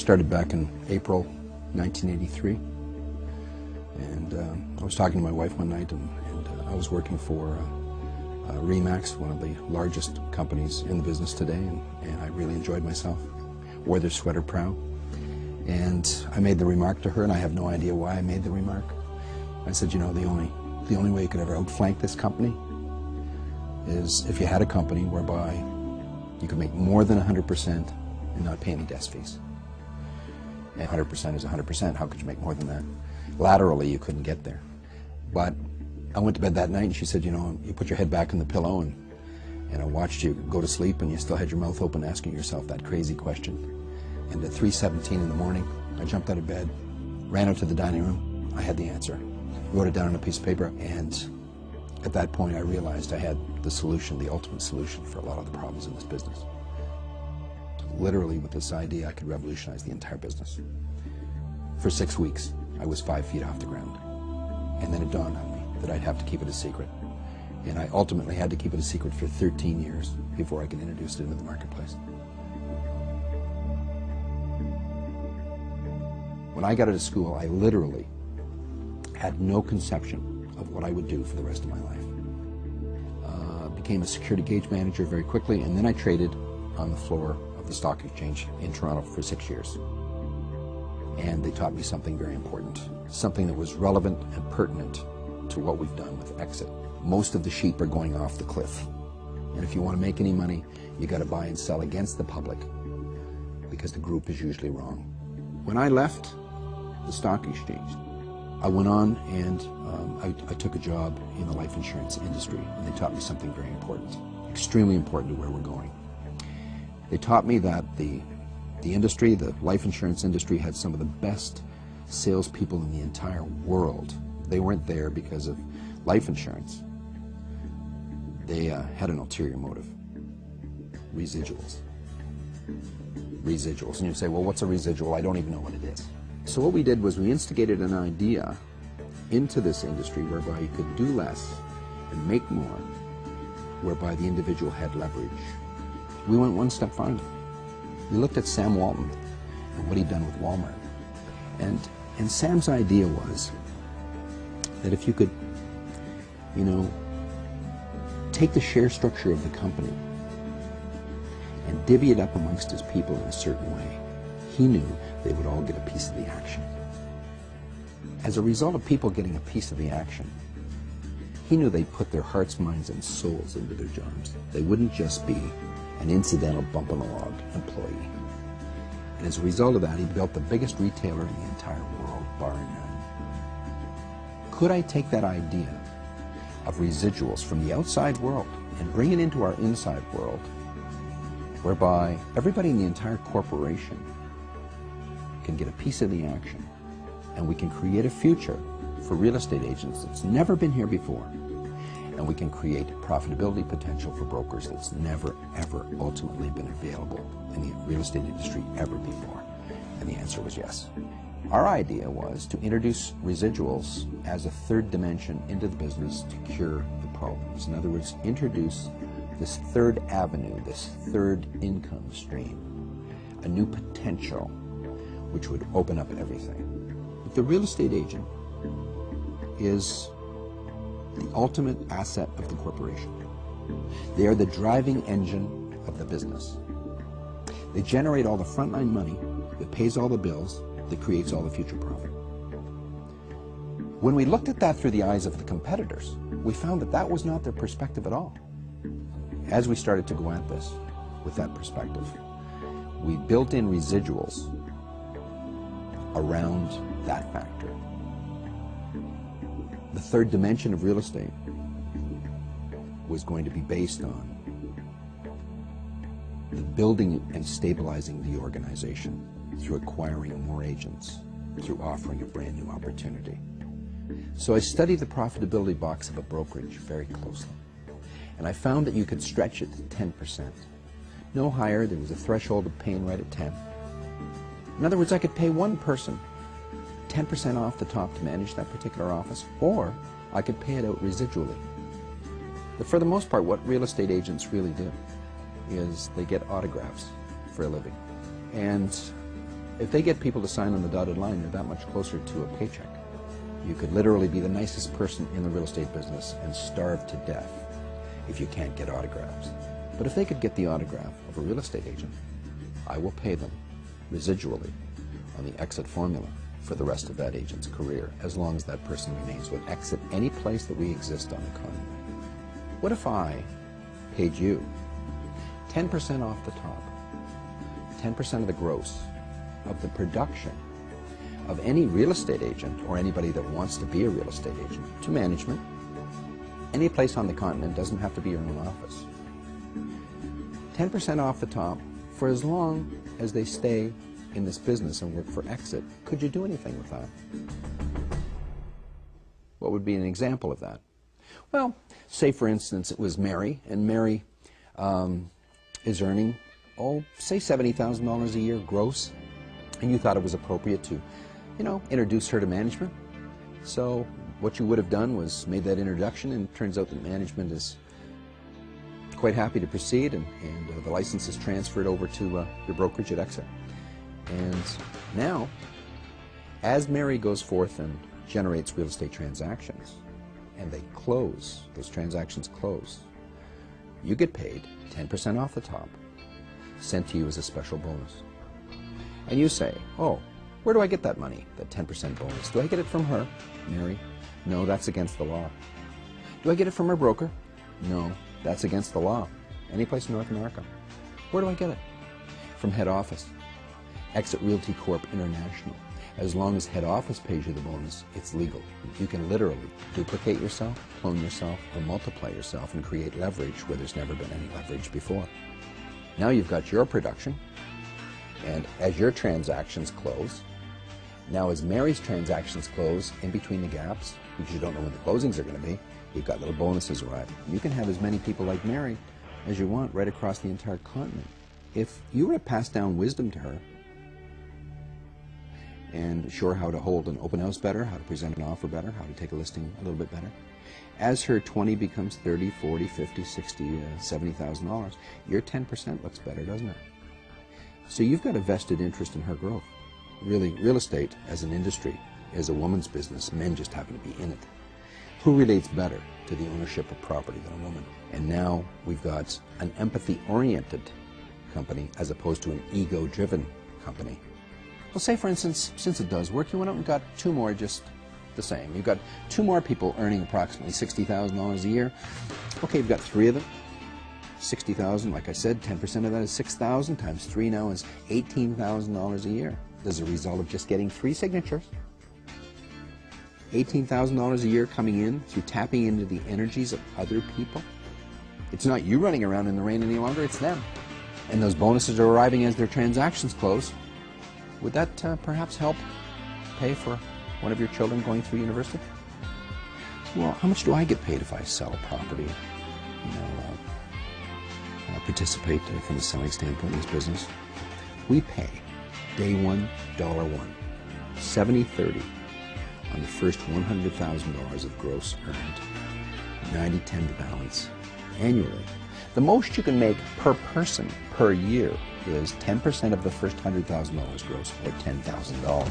started back in April 1983, and I was talking to my wife one night, and I was working for Remax, one of the largest companies in the business today, and I really enjoyed myself. Wore their sweater proud, and I made the remark to her, and I have no idea why I made the remark. I said, you know, the only way you could ever outflank this company is if you had a company whereby you could make more than 100% and not pay any desk fees. And 100% is 100%. How could you make more than that? Laterally, you couldn't get there. But I went to bed that night, and she said, you know, you put your head back in the pillow, and I watched you go to sleep, and you still had your mouth open asking yourself that crazy question. And at 3:17 in the morning, I jumped out of bed, ran out to the dining room. I had the answer. Wrote it down on a piece of paper, and at that point I realized I had the solution, the ultimate solution for a lot of the problems in this business. Literally, with this idea, I could revolutionize the entire business. For 6 weeks, I was 5 feet off the ground. And then it dawned on me that I'd have to keep it a secret. And I ultimately had to keep it a secret for 13 years before I could introduce it into the marketplace. When I got out of school, I literally had no conception of what I would do for the rest of my life. Became a security gauge manager very quickly, and then I traded on the floor of the stock exchange in Toronto for 6 years. And they taught me something very important, something that was relevant and pertinent to what we've done with Exit. Most of the sheep are going off the cliff. And if you want to make any money, you got to buy and sell against the public, because the group is usually wrong. When I left the stock exchange, I went on and I took a job in the life insurance industry, and they taught me something very important, extremely important to where we're going. They taught me that the industry, the life insurance industry, had some of the best salespeople in the entire world. They weren't there because of life insurance. They had an ulterior motive. Residuals. Residuals. And you say, well, what's a residual? I don't even know what it is. So what we did was we instigated an idea into this industry whereby you could do less and make more, whereby the individual had leverage. We went one step farther. We looked at Sam Walton and what he'd done with Walmart. And Sam's idea was that if you could, you know, take the share structure of the company and divvy it up amongst his people in a certain way, he knew they would all get a piece of the action. As a result of people getting a piece of the action, he knew they'd put their hearts, minds, and souls into their jobs. They wouldn't just be an incidental bump on the log employee. And as a result of that, he built the biggest retailer in the entire world, bar none. Could I take that idea of residuals from the outside world and bring it into our inside world, whereby everybody in the entire corporation can get a piece of the action, and we can create a future for real estate agents that's never been here before, and we can create profitability potential for brokers that's never, ever ultimately been available in the real estate industry ever before? And the answer was yes. Our idea was to introduce residuals as a third dimension into the business to cure the problems. In other words, introduce this third avenue, this third income stream, a new potential which would open up everything. The real estate agent is the ultimate asset of the corporation. They are the driving engine of the business. They generate all the frontline money that pays all the bills, that creates all the future profit. When we looked at that through the eyes of the competitors, we found that that was not their perspective at all. As we started to go at this with that perspective, we built in residuals around that factor. The third dimension of real estate was going to be based on the building and stabilizing the organization through acquiring more agents, through offering a brand new opportunity. So I studied the profitability box of a brokerage very closely, and I found that you could stretch it to 10%. No higher. There was a threshold of paying right at 10. In other words, I could pay one person 10% off the top to manage that particular office, or I could pay it out residually. But for the most part, what real estate agents really do is they get autographs for a living. And If they get people to sign on the dotted line, you're that much closer to a paycheck. You could literally be the nicest person in the real estate business and starve to death if you can't get autographs. But if they could get the autograph of a real estate agent, I will pay them residually on the exit formula for the rest of that agent's career, as long as that person remains with exit any place that we exist on the continent. What if I paid you 10% off the top, 10% of the gross of the production of any real estate agent or anybody that wants to be a real estate agent to management? Any place on the continent, doesn't have to be your own office. 10% off the top for as long as they stay in this business and work for exit. Could you do anything with that? What would be an example of that? Well, say for instance it was Mary, and Mary is earning, say $70,000 a year gross, and you thought it was appropriate to, introduce her to management. So what you would have done was made that introduction, and it turns out that management is quite happy to proceed, and the license is transferred over to your brokerage at Exit. And now, as Mary goes forth and generates real estate transactions, and they close, those transactions close, you get paid 10% off the top, sent to you as a special bonus. And you say, oh, where do I get that money, that 10% bonus? Do I get it from her, Mary? No, that's against the law. Do I get it from her broker? No, that's against the law. Any place in North America. Where do I get it? From head office. Exit Realty Corp International. As long as head office pays you the bonus, it's legal. You can literally duplicate yourself, clone yourself, or multiply yourself and create leverage where there's never been any leverage before. Now you've got your production, and as your transactions close, now as Mary's transactions close, in between the gaps, because you don't know when the closings are going to be, you've got little bonuses arriving. You can have as many people like Mary as you want right across the entire continent. If you were to pass down wisdom to her, and show her how to hold an open house better, how to present an offer better, how to take a listing a little bit better, as her 20 becomes 30, 40, 50, 60, $70,000, your 10% looks better, doesn't it? So you've got a vested interest in her growth. Really, real estate as an industry is a woman's business. Men just happen to be in it. Who relates better to the ownership of property than a woman? And now we've got an empathy-oriented company as opposed to an ego-driven company. Well, say for instance, since it does work, you went out and got two more just the same. You've got two more people earning approximately $60,000 a year. Okay, you've got three of them. 60,000, like I said, 10% of that is 6,000 times 3 now is $18,000 a year as a result of just getting 3 signatures. $18,000 a year coming in through tapping into the energies of other people. It's not you running around in the rain any longer, it's them. And those bonuses are arriving as their transactions close. Would that perhaps help pay for one of your children going through university? Well, how much do I get paid if I sell a property? Participate from the selling standpoint in this business. We pay day one, $1, 70/30 on the first $100,000 of gross earned, 90/10 to balance annually. The most you can make per person per year is 10% of the first $100,000 gross, or $10,000.